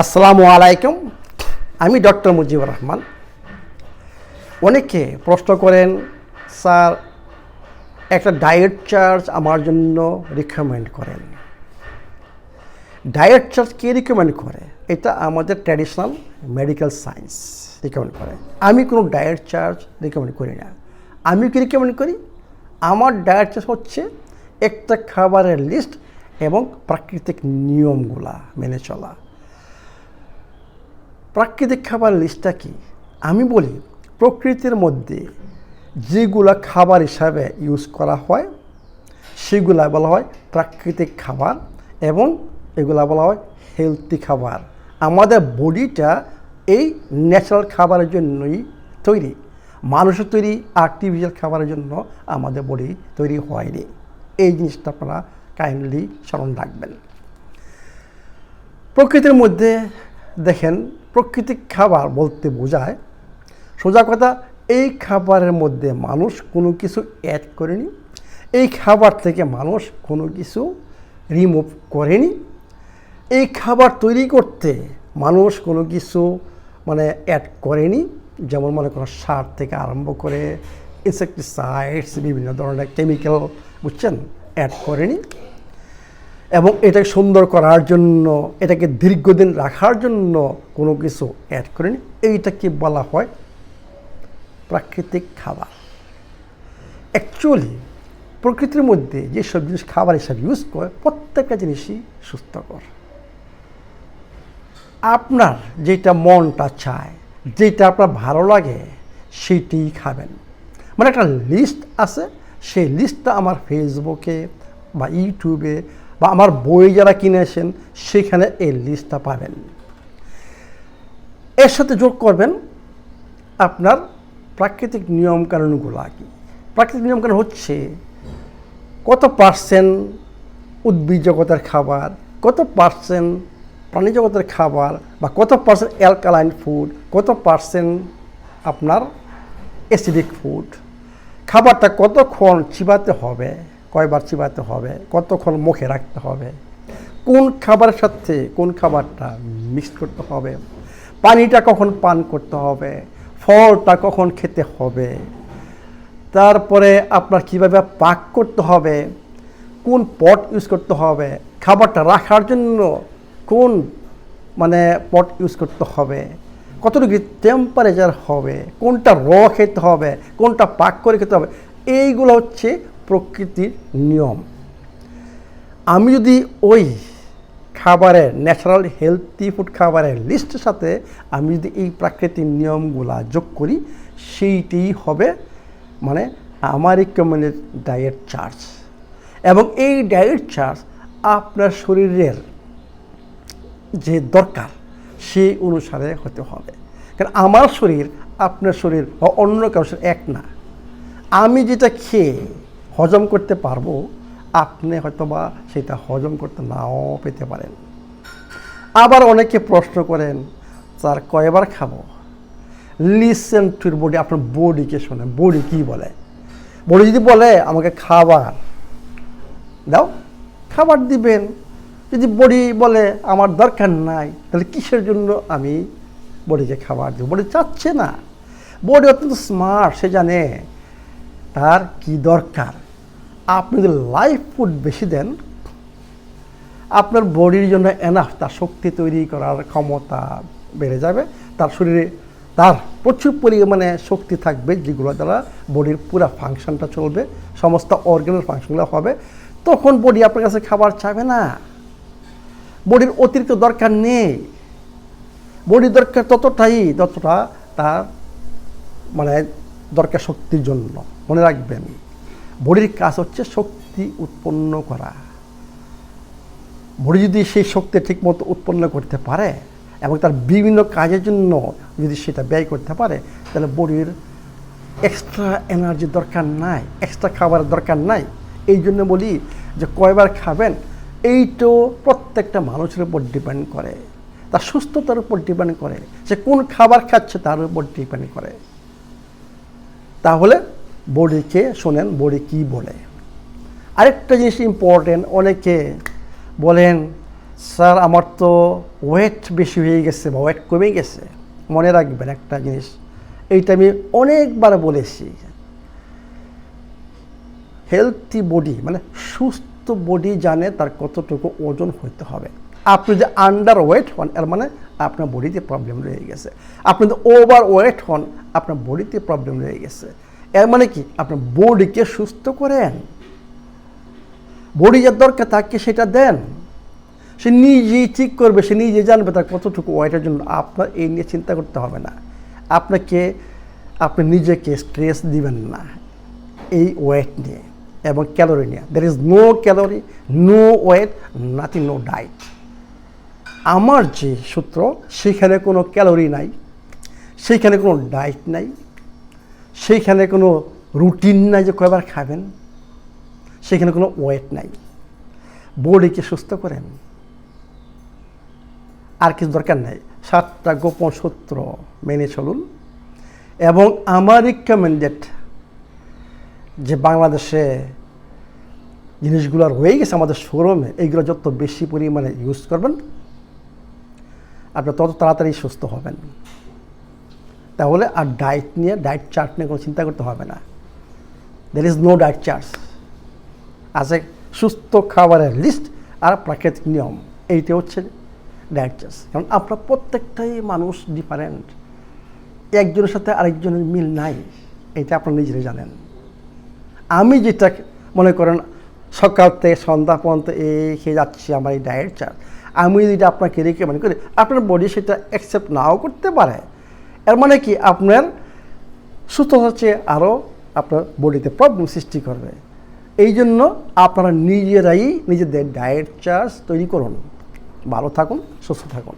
আসসালামু আলাইকুম। আমি ডক্টর মুজিবুর রহমান। অনেকে প্রশ্ন করেন, স্যার একটা ডায়েট চার্ট আমার জন্য রিকমেন্ড করেন। ডায়েট চার্ট কে রিকমেন্ড করে? এটা আমাদের ট্র্যাডিশনাল মেডিকেল সায়েন্স রিকমেন্ড করে। আমি কোনো ডায়েট চার্ট রিকমেন্ড করি না। আমি কি রিকমেন্ড করি? আমার ডায়েট চার্ট হচ্ছে একটা খাবারের লিস্ট এবং প্রাকৃতিক নিয়মগুলা মেনে চলা। প্রাকৃতিক খাবার লিস্টটা কি? আমি বলি, প্রকৃতির মধ্যে যেগুলা খাবার হিসাবে ইউজ করা হয় সেগুলা বলা হয় প্রাকৃতিক খাবার এবং এগুলা বলা হয় হেলদি খাবার। আমাদের বডিটা এই ন্যাচারাল খাবারের জন্যই তৈরি। মানুষের তৈরি আর্টিফিশিয়াল খাবারের জন্য আমাদের বডি তৈরি হয়নি। এই জিনিসটা আপনারা কাইন্ডলি স্মরণ রাখবেন। প্রকৃতির মধ্যে দেখেন, প্রাকৃতিক খাবার বলতে বোঝায়, সোজা কথা, এই খাবারের মধ্যে মানুষ কোনো কিছু অ্যাড করেনি, এই খাবার থেকে মানুষ কোনো কিছু রিমুভ করেনি, এই খাবার তৈরি করতে মানুষ কোনো কিছু অ্যাড করেনি। যেমন মনে করো সার থেকে আরম্ভ করে ইনসেকটিসাইডস, বিভিন্ন ধরনের কেমিক্যাল, বুঝছেন, অ্যাড করেনি। এবং এটাকে সুন্দর করার জন্য, এটাকে দীর্ঘদিন রাখার জন্য কোনো কিছু অ্যাড করেনি। এইটাকে বলা হয় প্রাকৃতিক খাবার। অ্যাকচুয়ালি প্রকৃতির মধ্যে যেসব জিনিস খাবার হিসাবে ইউজ করে, প্রত্যেকটা জিনিসই সুস্থকর। আপনার যেটা মনটা চায়, যেটা আপনার ভালো লাগে, সেইটাই খাবেন। একটা লিস্ট আছে, সেই লিস্টটা আমার ফেসবুকে বা ইউটিউবে বা আমার বই যারা কিনেছেন সেখানে এই লিস্টটা পাবেন। এর সাথে যোগ করবেন আপনার প্রাকৃতিক নিয়মকানুনগুলো। কি প্রাকৃতিক নিয়মকানুন হচ্ছে কত পার্সেন্ট উদ্ভিদ জগতের খাবার, কত পার্সেন্ট প্রাণী জগতের খাবার, বা কত পার্সেন্ট অ্যালকালাইন ফুড, কত পার্সেন্ট আপনার অ্যাসিডিক ফুড, খাবারটা কতক্ষণ চিবাতে হবে, কয়বার চিবাতে হবে, কতক্ষণ মুখে রাখতে হবে, কোন খাবারের সাথে কোন খাবারটা মিক্স করতে হবে, পানিটা কখন পান করতে হবে, ফলটা কখন খেতে হবে, তারপরে আপনার কীভাবে পাক করতে হবে, কোন পট ইউজ করতে হবে, খাবারটা রাখার জন্য কোন পট ইউজ করতে হবে, কত ডিগ্রি টেম্পারেচার হবে, কোনটা খেতে হবে, কোনটা পাক করে খেতে হবে। এইগুলো হচ্ছে প্রকৃতির নিয়ম। আমি যদি ওই খাবারের ন্যাচারাল হেলদি ফুড খাবারের লিস্টের সাথে আমি যদি এই প্রাকৃতিক নিয়মগুলা যোগ করি, সেইটাই হবে আমার রিকমেন্ডেড ডায়েট চার্ট। এবং এই ডায়েট চার্ট আপনার শরীরের যে দরকার সেই অনুসারে হতে হবে। কারণ আমার শরীর আপনার শরীর বা অন্য কারোর এক না। আমি যেটা খেয়ে হজম করতে পারবো, আপনি হয়তোবা সেটা হজম করতে নাও পেতে পারেন। আবার অনেকে প্রশ্ন করেন, স্যার কয়বার খাবো? Listen to your body. আপনার বডিকে শোনেন, বডি কী বলে। বডি যদি বলে আমাকে খাবার দাও, খাবার দিবেন। যদি বডি বলে আমার দরকার নাই, তাহলে কিসের জন্য আমি বডিকে খাবার দেব? বডি চাচ্ছে না। বডি অত্যন্ত স্মার্ট, সে জানে তার কি দরকার। আপনি যদি লাইফ ফুড বেশি দেন, আপনার বডির জন্য এনাফ, তার শক্তি তৈরি করার ক্ষমতা বেড়ে যাবে। তার শরীরে তার প্রচুর পরিমাণে শক্তি থাকবে, যেগুলো দ্বারা বডির পুরো ফাংশনটা চলবে, সমস্ত অর্গানের ফাংশনগুলো হবে। তখন বডি আপনার কাছে খাবার চাবে না। বডির অতিরিক্ত দরকার নেই। বডির দরকার যতটা তার দরকার শক্তির জন্য। মনে রাখবেন, বডির কাজ হচ্ছে শক্তি উৎপন্ন করা। বডি যদি সেই শক্তি ঠিকমতো উৎপন্ন করতে পারে এবং তার বিভিন্ন কাজের জন্য যদি সেটা ব্যয় করতে পারে, তাহলে বডির এক্সট্রা এনার্জির দরকার নাই, এক্সট্রা খাবারের দরকার নাই। এই জন্য বলি যে কয়বার খাবেন, এইটাও প্রত্যেকটা মানুষের উপর ডিপেন্ড করে, তার সুস্থতার উপর ডিপেন্ড করে, সে কোন খাবার খাচ্ছে তার উপর ডিপেন্ড করে। তাহলে বডিকে শোনেন, বডি কি বলে। আরেকটা জিনিস ইম্পর্টেন্ট, অনেকে বলেন স্যার আমার তো ওয়েট বেশি হয়ে গেছে বা ওয়েট কমে গেছে। মনে রাখবেন একটা জিনিস, এইটা আমি অনেকবার বলেছি, হেলথি বডি মানে সুস্থ বডি জানে তার কতটুকু ওজন হইতে হবে। আপনি যদি আন্ডার ওয়েট হন এর মানে আপনার বডিতে প্রবলেম রয়ে গেছে। আপনি যদি ওভার ওয়েট হন আপনার বডিতে প্রবলেম রয়ে গেছে। এর মানে কি, আপনার বডিকে সুস্থ করেন, বডি যার দরকার তাকে সেটা দেন, সে নিজেই ঠিক করবে, সে নিজে জানবে তার কতটুকু ওয়েটের জন্য। আপনার এই নিয়ে চিন্তা করতে হবে না, আপনি নিজেকে স্ট্রেস দিবেন না এই ওয়েট নিয়ে এবং ক্যালোরি নিয়ে। There is no calorie, no weight, nothing, no diet. আমার যে সূত্র সেখানে কোনো ক্যালোরি নাই, সেইখানে কোনো ডায়েট নাই, সেইখানে কোনো রুটিন নাই যে কয়বার খাবেন, সেখানে কোনো ওয়েট নাই। বডিকে সুস্থ করেন, আর কিছু দরকার নাই। 7টা গোপন সূত্র মেনে চলুন এবং আমার রিকমেন্ডেড যে বাংলাদেশে জিনিসগুলো রয়ে গেছে আমাদের শোরুমে, এইগুলো যত বেশি পরিমাণে ইউজ করবেন আপনি তত তাড়াতাড়ি সুস্থ হবেন। তাহলে আর ডায়েট চার্ট নিয়ে কোনো চিন্তা করতে হবে না। There is no diet chart, আছে সুস্থ খাবারের লিস্ট আর প্রাকৃতিক নিয়ম, এইটা হচ্ছে ডায়েট চার্ট। কারণ আপনার প্রত্যেকটাই মানুষ ডিফারেন্ট, একজনের সাথে আরেকজনের মিল নাই, এটা আপনারা নিজেরাই জানেন। আমি যেটা মনে করেন সকাল থেকে সন্ধ্যা পর্যন্ত এই খেয়ে যাচ্ছি আমার এই ডায়েট চার্ট, আমি যেটা আপনাকে রেকমেন্ড করি আপনার বডি সেটা অ্যাকসেপ্ট নাও করতে পারে। এর মানে কি, আপনার সুস্থ হচ্ছে আরও আপনার বডিতে প্রবলেম সৃষ্টি করবে। এই জন্য আপনারা নিজেরাই নিজেদের ডায়েট চার্ট তৈরি করুন। ভালো থাকুন, সুস্থ থাকুন।